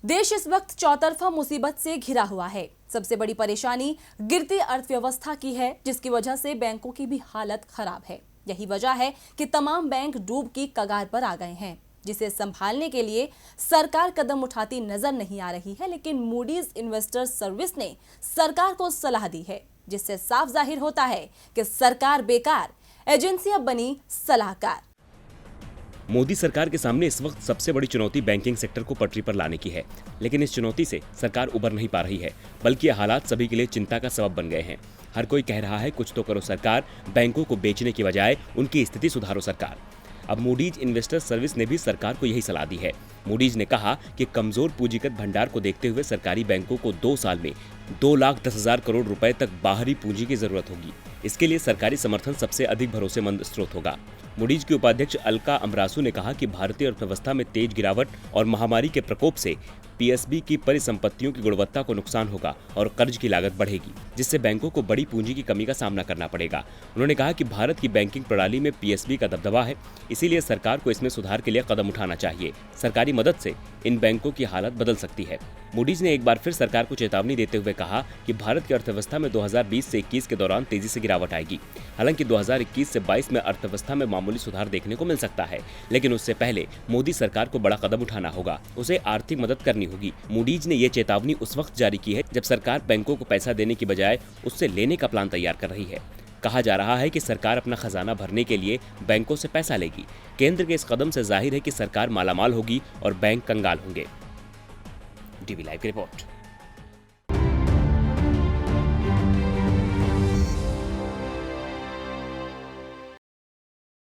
देश इस वक्त चौतरफा मुसीबत से घिरा हुआ है। सबसे बड़ी परेशानी गिरती अर्थव्यवस्था की है, जिसकी वजह से बैंकों की भी हालत खराब है। यही वजह है कि तमाम बैंक डूब की कगार पर आ गए हैं, जिसे संभालने के लिए सरकार कदम उठाती नजर नहीं आ रही है। लेकिन मूडीज इन्वेस्टर्स सर्विस ने सरकार को सलाह दी है, जिससे साफ जाहिर होता है कि सरकार बेकार, एजेंसियां बनी सलाहकार। मोदी सरकार के सामने इस वक्त सबसे बड़ी चुनौती बैंकिंग सेक्टर को पटरी पर लाने की है, लेकिन इस चुनौती से सरकार उबर नहीं पा रही है, बल्कि ये हालात सभी के लिए चिंता का सबब बन गए हैं। हर कोई कह रहा है कुछ तो करो सरकार, बैंकों को बेचने की बजाय उनकी स्थिति सुधारो सरकार। अब मूडीज इन्वेस्टर्स सर्विस ने भी सरकार को यही सलाह दी है। मूडीज ने कहा कि कमजोर पूंजीगत भंडार को देखते हुए सरकारी बैंकों को 2 साल में 2,10,000 करोड़ रुपए तक बाहरी पूंजी की जरूरत होगी। इसके लिए सरकारी समर्थन सबसे अधिक भरोसेमंद स्रोत होगा। मूडीज की उपाध्यक्ष अलका अमरासू ने कहा कि भारतीय अर्थव्यवस्था में तेज गिरावट और महामारी के प्रकोप से पीएसबी की परिसंपत्तियों की गुणवत्ता को नुकसान होगा और कर्ज की लागत बढ़ेगी, जिससे बैंकों को बड़ी पूंजी की कमी का सामना करना पड़ेगा। उन्होंने कहा कि भारत की बैंकिंग प्रणाली में पीएसबी का दबदबा है, इसीलिए सरकार को इसमें सुधार के लिए कदम उठाना चाहिए। सरकारी मदद से इन बैंकों की हालत बदल सकती है। मूडीज ने एक बार फिर सरकार को चेतावनी देते हुए कहा कि भारत की अर्थव्यवस्था में 2020 से 21 के दौरान तेजी से गिरावट आएगी। हालांकि 2021 से 22 में अर्थव्यवस्था में मामूली सुधार देखने को मिल सकता है, लेकिन उससे पहले मोदी सरकार को बड़ा कदम उठाना होगा, उसे आर्थिक मदद करनी होगी। मूडीज ने ये चेतावनी उस वक्त जारी की है जब सरकार बैंकों को पैसा देने की बजाय उससे लेने का प्लान तैयार कर रही है। कहा जा रहा है कि सरकार अपना खजाना भरने के लिए बैंकों से पैसा लेगी। केंद्र के इस कदम से जाहिर है कि सरकार मालामाल होगी और बैंक कंगाल होंगे। डीवी लाइव की रिपोर्ट।